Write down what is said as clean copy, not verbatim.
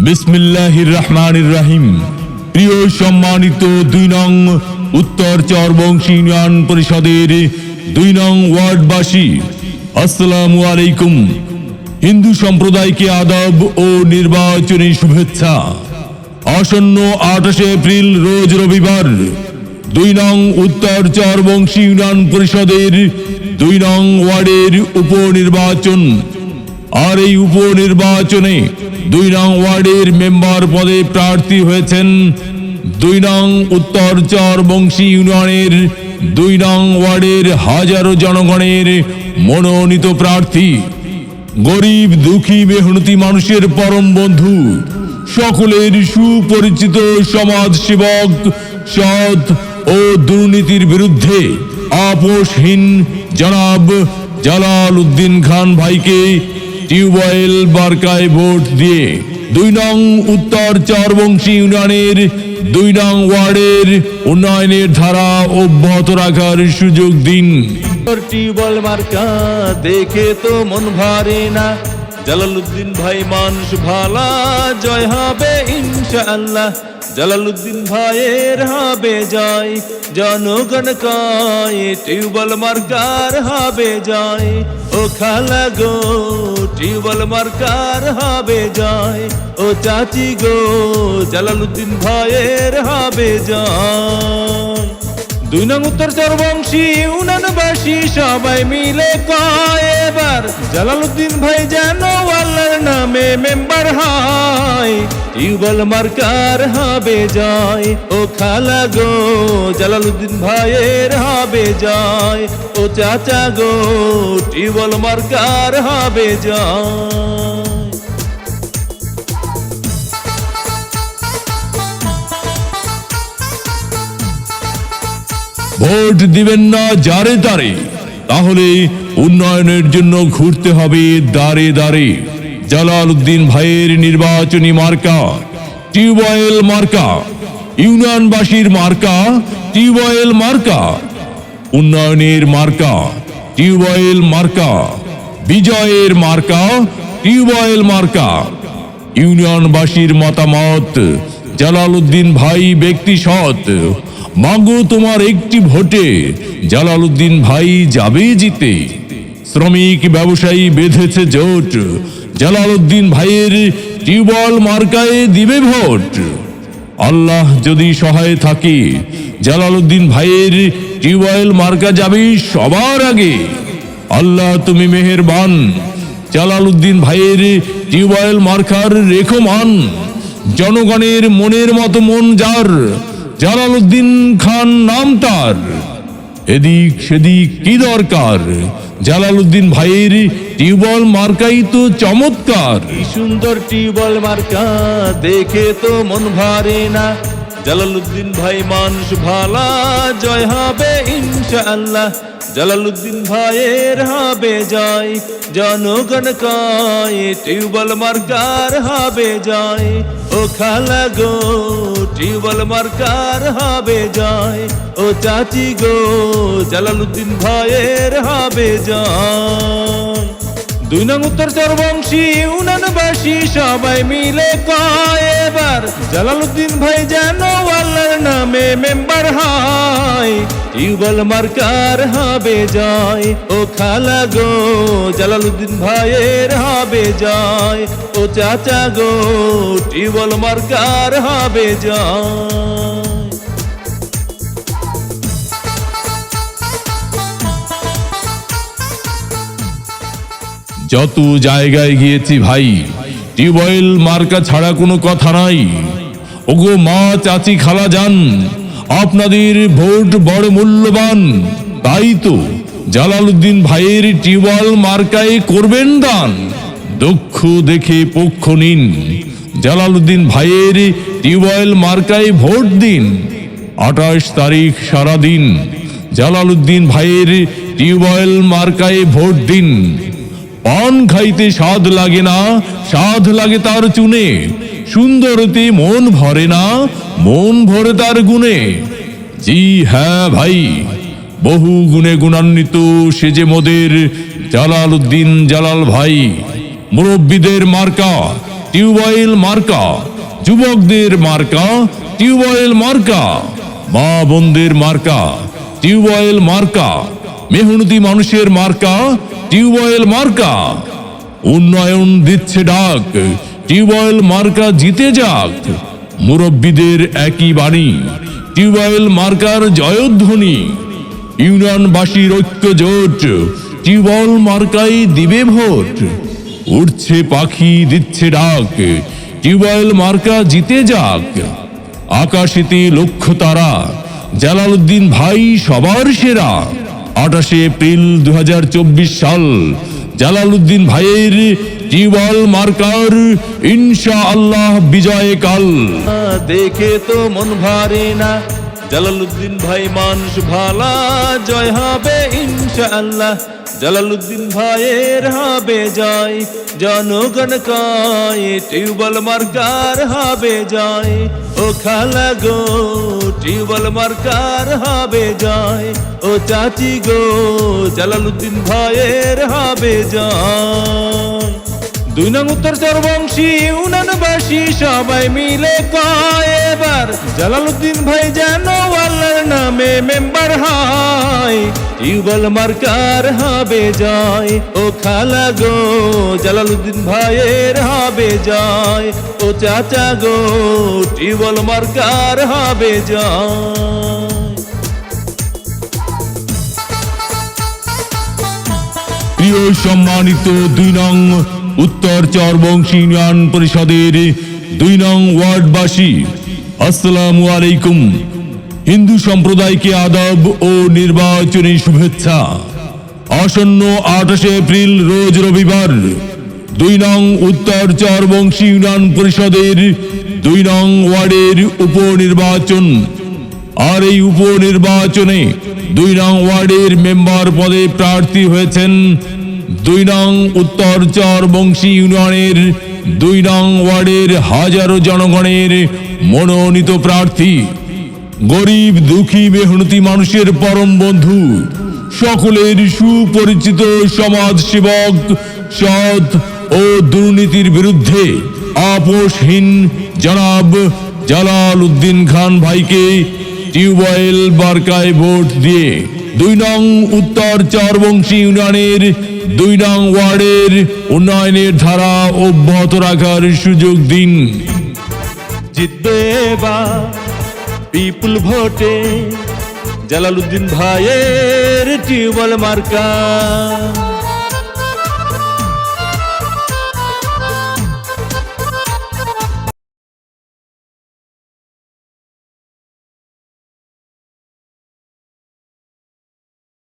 বিসমিল্লাহির রহমানির রহিম। প্রিয় সম্মানিত ২ নং উত্তর চরবংশী ইউনিয়ন পরিষদের ২ নং ওয়ার্ডবাসী, আসসালামু আলাইকুম। হিন্দু সম্প্রদায়কে আদাব ও নির্বাচনী শুভেচ্ছা। আসন্ন ২৮ এপ্রিল রোজ রবিবার ২ নং উত্তর চরবংশী ইউনিয়ন পরিষদের ২ নং ওয়ার্ডের উপনির্বাচন। আর এই উপনির্বাচনে ২ নং ওয়ার্ডের মেম্বার পদে প্রার্থী হয়েছেন ২ নং উত্তর চরবংশী ইউনিয়নের ২ নং ওয়ার্ডের হাজারো জনগণের মনোনীত প্রার্থী, গরিব দুঃখী মেহনতি মানুষের পরম বন্ধু, সকলের সুপরিচিত সমাজসেবক, সৎ ও দুর্নীতির বিরুদ্ধে আপোষহীন জনাব জালাল উদ্দিন খান ভাইকে টিউবওয়েল মার্কায় ভোট দিয়ে ২ নং উত্তর চরবংশী ইউনিয়নের ২ নং ওয়ার্ডের উন্নয়নের ধারা অব্যাহত রাখার সুযোগ দিন। টিউবওয়েল মার্কা দেখে তো মন ভরে না, জালালউদ্দিন ভাই মানুষ ভালা, জয় হবে ইনশাআল্লাহ। জালালউদ্দিন ভাইয়ের হবে জয়, জনগণ কয় টিউবওয়েল মার্কার হবে জয়। ও খালা গো টিউবওয়েল মার্কার হবে জয়, ও চাচি গো জালালউদ্দিন ভাইয়ের হবে জয়। ২ নং উত্তর চরবংশী ইউনিয়নবাসী সবাই মিলে কয় এবার জালালউদ্দিন ভাই যেন আল্লাহর নামে মেম্বার হয়, টিউবওয়েল মার্কার হবে জয়। ও খালা গো জালালউদ্দিন ভাইয়ের হবে জয়, ও চাচা গো টিউবওয়েল মার্কার হবে জয়। ভোট দিবেন না যারে তারে, তাহলে উন্নয়নের জন্য ঘুরতে হবে দাঁড়ে দাঁড়ে। জালালউদ্দিন ভাইয়ের নির্বাচনী মার্কা টিউবওয়েল মার্কা, ইউনিয়নবাসীর মার্কা টিউবওয়েল মার্কা, উন্নয়নের মার্কা টিউবওয়েল মার্কা, বিজয়ের মার্কা টিউবওয়েল মার্কা। ইউনিয়নবাসীর মতামত, জালালউদ্দিন ভাই ব্যক্তি সৎ, মাগো তোমার একটি ভোটে জালালউদ্দিন ভাই যাবে জিতে। শ্রমিক ব্যবসায়ী বেঁধেছে জোট, জালালউদ্দিন ভাইয়ের টিউবওয়েল মার্কায় দিবে ভোট। আল্লাহ যদি সহায় থাকে, জালালউদ্দিন ভাইয়ের টিউবওয়েল মার্কা যাবে সবার আগে। আল্লাহ তুমি মেহেরবান, জালালউদ্দিন ভাইয়ের টিউবওয়েল মার্কার রেখো মান। জনগণের মনের মতো মন যার, জালালউদ্দিন খান নাম তার। এদিক সেদিক কি দরকার, জালালউদ্দিন ভাইয়ের টিউবওয়েল মার্কাই তো চমৎকার। সুন্দর টিউবওয়েল মার্কা দেখে তো মন ভরে না, জালালউদ্দিন ভাই মানুষ ভালা, জয় হবে ইনশাআল্লাহ। জালালউদ্দিন ভাইয়ের হবে জয়, জনগণ কয় টিউবওয়েল মার্কার হবে জয়। ও খালা গো টিউবওয়েল মার্কার হবে জয়, ও চাচি গো জালালউদ্দিন ভাইয়ের হবে জয়। ২ নং উত্তর চরবংশী ইউনিয়নবাসী সবাই মিলে কয় এবার জালালউদ্দিন ভাই যেন আল্লাহর নামে মেম্বার হয়, টিউবওয়েল মার্কার হবে জয়। ও খালা গো জালালউদ্দিন ভাইয়ের হবে জয়, ও চাচা গো টিউবওয়েল মার্কার হবে জয়। যত জায়গায় গিয়েছি ভাই, টিউবওয়েল মার্কা ছাড়া কোনো কথা নাই। ওগো মা চাচি খালা যান, আপনাদের ভোট বড় মূল্যবান, তাই তো জালালউদ্দিন ভাইয়ের টিউবওয়েল মার্কায় করবেন দান। দক্ষ দেখে পক্ষ নিন, জালালউদ্দিন ভাইয়ের টিউবওয়েল মার্কায় ভোট দিন। ২৮ তারিখ সারাদিন জালালউদ্দিন ভাইয়ের টিউবওয়েল মার্কায় ভোট দিন। পান খাইতে স্বাদ লাগে না, স্বাদ লাগে তার চুনে। সুন্দরতে মন ভরে না, মন ভরে তার গুণে। জি হ্যাঁ ভাই, বহু গুণে গুণান্বিত সে যে মোদের জালালউদ্দিন জালাল ভাই। মুরব্বীদের মার্কা টিউবওয়েল মার্কা, যুবকদের মার্কা টিউবওয়েল মার্কা, মা বোনদের মার্কা টিউবওয়েল মার্কা, মেহনতি মানুষের মার্কা টিউবওয়েল মার্কা। উন্নয়ন দিচ্ছে ডাক, টিউবওয়েল মার্কা জিতে যাক। মুরব্বীদের একই বাণী, টিউবওয়েল মার্কার জয়ধ্বনি। ইউনিয়নবাসীর ঐক্য জোট, টিউবওয়েল মার্কাই দিবে ভোট। উঠছে পাখি দিচ্ছে ডাক, টিউবওয়েল মার্কা জিতে যাক। আকাশেতে লক্ষ্য তারা, জালালউদ্দিন ভাই সবার সেরা। 28 এপ্রিল 2024 সাল, জালালউদ্দিন ভাইয়ের টিউবওয়েল মার্কার ইনশাআল্লাহ বিজয় কাল। দেখে তো মন ভরে না, জালালউদ্দিন ভাই মানুষ ভালা, জয় হবে ইনশাআল্লাহ। জালালউদ্দিন ভাইয়ের হবে জয়, জনগণ কয় টিউবওয়েল মার্কার হবে জয়। ও খালা গো টিউবওয়েল মার্কার হবে জয়, ও চাচি গো জালালউদ্দিন ভাইয়ের হবে জয়। 2 নং উত্তর চরবংশী ইউনিয়নবাসী সবাই মিলে কয় এবার জালালউদ্দিন ভাই যেন আল্লাহর নামে মেম্বার হয়। টিউবওয়েল মার্কার হবে জয়, ও খালা গো জালালউদ্দিন ভাইয়ের হবে জয়। ও চাচা গো টিউবওয়েল মার্কার হবে জয়। প্রিয় সম্মানিত 2 নং উত্তর চরবংশী ইউনিয়ন পরিষদের 2 নং ওয়ার্ডবাসী, আসসালামু আলাইকুম। হিন্দু সম্প্রদায়কে আদাব ও নির্বাচনী শুভেচ্ছা। আসন্ন 28 এপ্রিল রোজ রবিবার 2 নং উত্তর চরবংশী ইউনিয়ন পরিষদের 2 নং ওয়ার্ডের উপনির্বাচন। আর এই উপনির্বাচনে 2 নং ওয়ার্ডের মেম্বার পদে প্রার্থী হয়েছেন 2 নং উত্তর চরবংশী ইউনিয়নের 2 নং ওয়ার্ডের হাজারো জনগণের মনোনীত প্রার্থী, গরিব দুঃখী মেহনতি মানুষের পরম বন্ধু, সকলের সুপরিচিত সমাজসেবক, সৎ ও দুর্নীতির বিরুদ্ধে আপোষহীন জনাব জালালউদ্দিন খান ভাইকে টিউবওয়েল মার্কায় ভোট দিয়ে 2 নং উত্তর চরবংশী ইউনিয়নের 2 নং ওয়ার্ডের উন্নয়নের ধারা অব্যাহত রাখার সুযোগ দিন। জিতবে এবার পিপুল ভোটে জালালউদ্দিন ভাইয়ের টিউবওয়েল মার্কা।